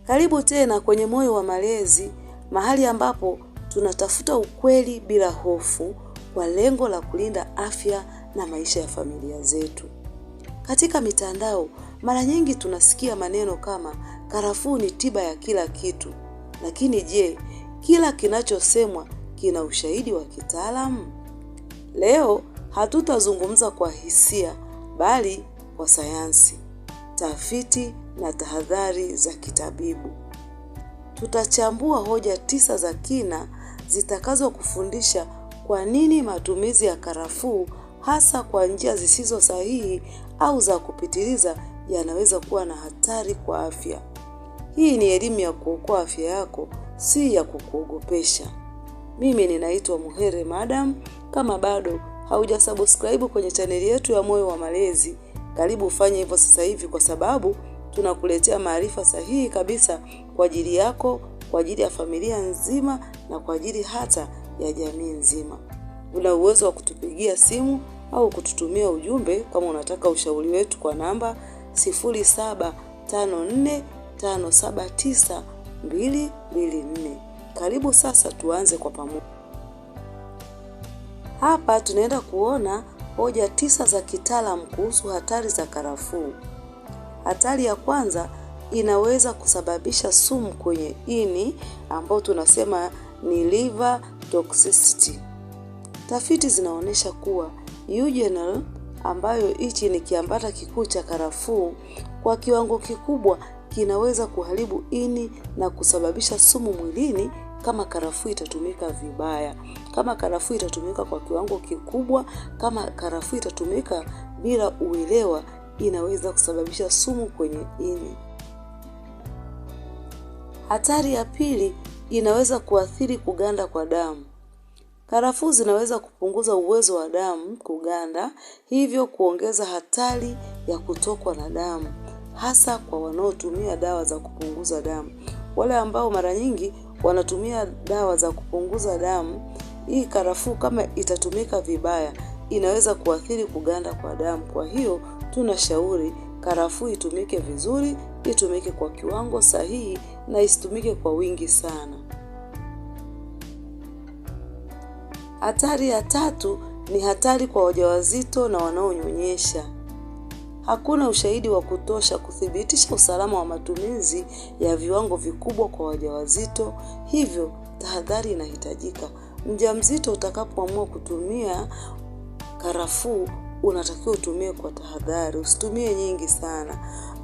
Karibu tena kwenye Moyo wa Malezi, mahali ambapo tunatafuta ukweli bila hofu kwa lengo la kulinda afya na maisha ya familia zetu. Katika mitandao, mara nyingi tunasikia maneno kama karafuu ni tiba ya kila kitu. Lakini je, kila kinachosemwa kina ushahidi wa kitaalamu? Leo hatutazungumza kwa hisia, bali kwa sayansi, tafiti na tahadhari za kitabibu. Tutachambua hoja 9 za kina zitakazo kufundisha kwa nini matumizi ya karafuu hasa kwa njia zisizo sahihi au za kupitiliza yanaweza kuwa na hatari kwa afya. Hii ni elimu ya kuokoa afya yako, si ya kukuogopesha. Mimi ninaitwa Muhere Madam. Kama bado haujasubscribe kwenye chaneli yetu ya Moyo wa Malezi, karibu ufanye hivyo sasa hivi, kwa sababu tunakuletea maarifa sahihi kabisa kwa ajili yako, kwa ajili ya familia nzima na kwa ajili hata ya jamii nzima. Una uwezo wa kutupigia simu au kututumia ujumbe kama unataka ushauri wetu kwa namba 0754579224. Karibu sasa tuanze kwa pamoja. Hapa tunaenda kuona hoja 9 za kitaalamu kuhusu hatari za karafuu. Hatari ya kwanza, inaweza kusababisha sumu kwenye ini ambao tunasema ni liver toxicity. Tafiti zinaonyesha kuwa eugenol, ambayo hichi ni kiambata kikuu cha karafuu, kwa kiwango kikubwa kinaweza kuharibu ini na kusababisha sumu mwilini kama karafuu itatumika vibaya. Kama karafuu itatumika kwa kiwango kikubwa, kama karafuu itatumika bila uelewa, inaweza kusababisha sumu kwenye ini. Hatari ya pili, inaweza kuathiri kuganda kwa damu. Karafuu zinaweza kupunguza uwezo wa damu kuganda, hivyo kuongeza hatari ya kutokwa na damu, hasa kwa wanaotumia dawa za kupunguza damu. Wale ambao mara nyingi wanatumia dawa za kupunguza damu, hii karafuu kama itatumika vibaya, inaweza kuathiri kuganda kwa damu. Kwa hiyo tunashauri karafuu itumike vizuri, itumike kwa kiwango sahihi na isitumike kwa wingi sana. Hatari ya tatu ni hatari kwa wajawazito na wanaonyonyesha. Hakuna ushahidi wa kutosha kuthibitisha usalama wa matumizi ya viwango vikubwa kwa wajawazito, hivyo tahadhari inahitajika. Mjamzito utakapoamua kutumia karafuu, unatakiwa utumie kwa tahadhari, usitumie nyingi sana.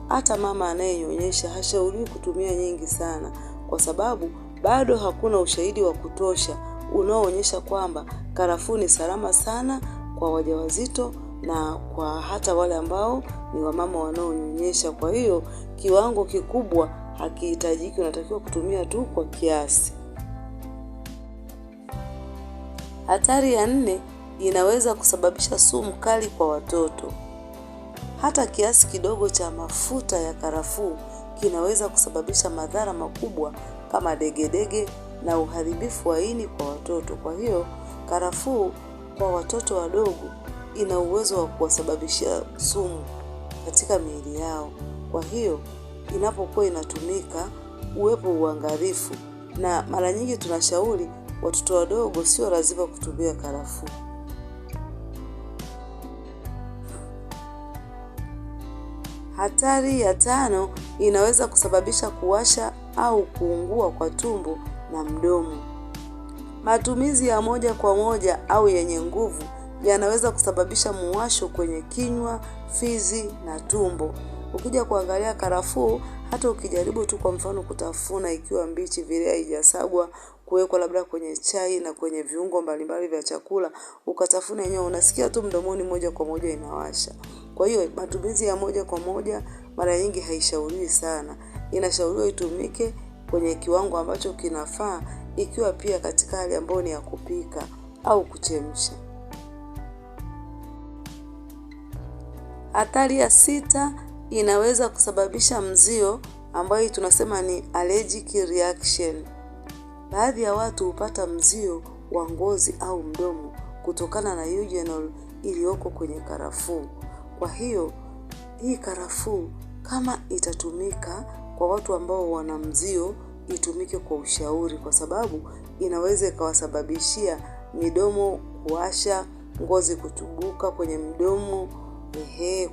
Hata mama anayenyonyesha hashauriwi kutumia nyingi sana, kwa sababu bado hakuna ushahidi wa kutosha unaoonyesha kwamba karafuu ni salama sana kwa wajawazito na kwa hata wale ambao ni wamama wanaonyonyesha. Kwa hiyo kiwango kikubwa hakihitajiki, unatakiwa kutumia tu kwa kiasi. Hatari ya 4, inaweza kusababisha sumu kali kwa watoto. Hata kiasi kidogo cha mafuta ya karafuu kinaweza kusababisha madhara makubwa kama degedege na uharibifu wa ini kwa watoto. Kwa hiyo karafuu kwa watoto wadogo ina uwezo wa kuwasababishia sumu katika miili yao. Kwa hiyo inapokuwa inatumika, uwepo uangalifu, na mara nyingi tunashauri watoto wadogo sio lazima kutumia karafuu. Hatari ya 5, inaweza kusababisha kuwasha au kuungua kwa tumbo na mdomo. Matumizi ya moja kwa moja au yenye nguvu yanaweza kusababisha muwasho kwenye kinywa, fizi na tumbo. Ukija kuangalia karafuu, hata ukijaribu tu kwa mfano kutafuna ikiwa mbichi vile haijasagwa, kuwekwa labda kwenye chai na kwenye viungo mbalimbali vya chakula, ukatafuna yenyewe, unasikia tu mdomoni moja kwa moja inawasha. Kwa hiyo matumizi ya moja kwa moja mara nyingi haishauriwi sana. Inashauriwa itumike kwenye kiwango ambacho kinafaa, ikiwa pia katika hali ambayo ni ya kupika au kuchemsha. Hatari ya 6, inaweza kusababisha mzio, ambayo tunasema ni allergic reaction. Baadhi ya watu hupata mzio wa ngozi au mdomo kutokana na eugenol iliyoko kwenye karafuu. Kwa hiyo hii karafuu kama itatumika kwa watu ambao wana mzio itumike kwa ushauri, kwa sababu inaweza ikawasababishia midomo kuwasha, ngozi kutubuka kwenye mdomo.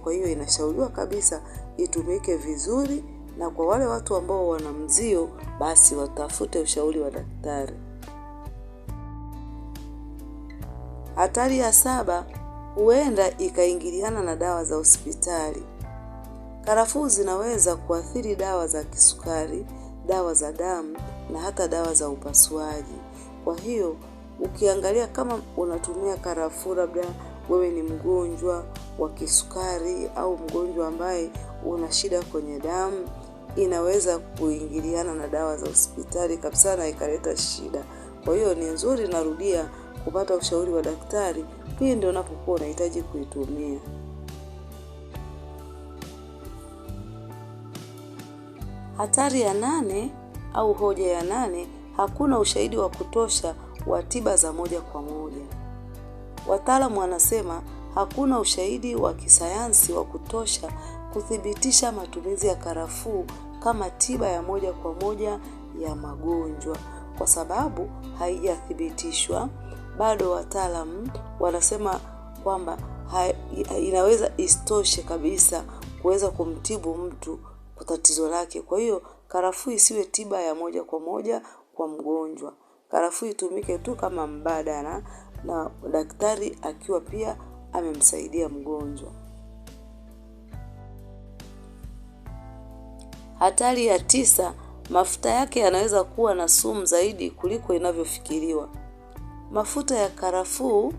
Kwa hiyo inashauriwa kabisa itumike vizuri, na kwa wale watu ambao wana mzio basi watafute ushauri wa daktari. Hatari ya 7, huenda ikaingiliana na dawa za hospitali. Karafuu zinaweza kuathiri dawa za kisukari, dawa za damu na hata dawa za upasuaji. Kwa hiyo ukiangalia kama unatumia karafuu, labda wewe ni mgonjwa wa kisukari au mgonjwa ambaye una shida kwenye damu, inaweza kuingiliana na dawa za hospitali kabisa na ikaleta shida. Kwa hiyo ni nzuri, narudia, kupata ushauri wa daktari pindi unapokuwa unahitaji kuitumia. Hatari ya 8 au hoja ya 8, hakuna ushahidi wa kutosha wa tiba za moja kwa moja. Wataalamu wanasema hakuna ushahidi wa kisayansi wa kutosha kuthibitisha matumizi ya karafuu kama tiba ya moja kwa moja ya magonjwa. Kwa sababu haijathibitishwa, bado wataalamu wanasema kwamba inaweza isitoshe kabisa kuweza kumtibu mtu kwa tatizo lake. Kwa hiyo karafuu isiwe tiba ya moja kwa moja kwa mgonjwa. Karafuu itumike tu kama mbadala, na daktari akiwa pia amemsaidia mgonjwa. Hatari ya 9, mafuta yake yanaweza kuwa na sumu zaidi kuliko inavyofikiriwa. Mafuta ya karafuu,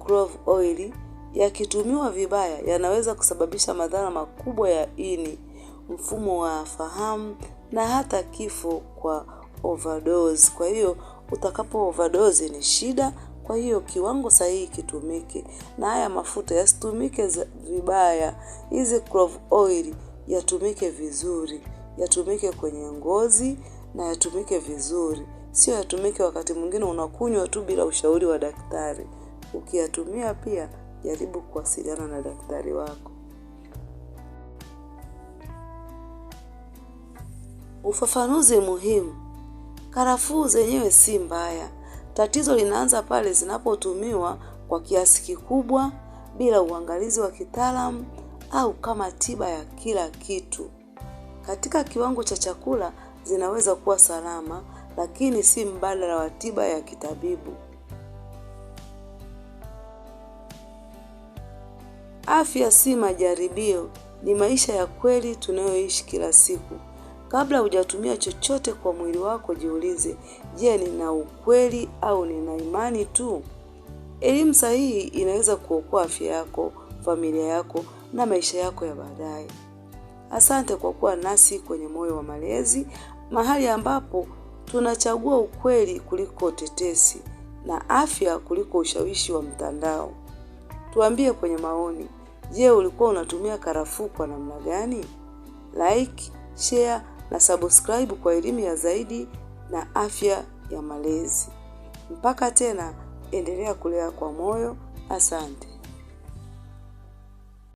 clove oil, yakitumiwa vibaya yanaweza kusababisha madhara makubwa ya ini, mfumo wa fahamu na hata kifo kwa overdose. Kwa hiyo utakapo overdose ni shida. Kwa hiyo kiwango sahihi kitumike, na haya mafuta yasitumike vibaya. Hizi clove oil yatumike vizuri, yatumike kwenye ngozi na yatumike vizuri. Sio yatumike wakati mwingine unakunywa tu bila ushauri wa daktari. Ukiyatumia pia jaribu kuwasiliana na daktari wako. Ufafanuzi muhimu. Karafuu zenyewe si mbaya. Tatizo linaanza pale zinapotumiwa kwa kiasi kikubwa bila uangalizi wa kitaalamu au kama tiba ya kila kitu. Katika kiwango cha chakula zinaweza kuwa salama, lakini si mbadala wa tiba ya kitabibu. Afya si majaribio, ni maisha ya kweli tunayoishi kila siku. Kabla hujatumia chochote kwa mwili wako, jiulize, je, nina ukweli au nina imani tu? Elimu sahihi inaweza kuokoa afya yako, familia yako na maisha yako ya baadaye. Asante kwa kuwa nasi kwenye Moyo wa Malezi, mahali ambapo tunachagua ukweli kuliko tetesi na afya kuliko ushawishi wa mtandao. Tuambie kwenye maoni, je, ulikuwa unatumia karafuu kwa namna gani? Like, share na subscribe kwa elimu ya zaidi na afya ya malezi. Mpaka tena, endelea kulea kwa moyo. Asante.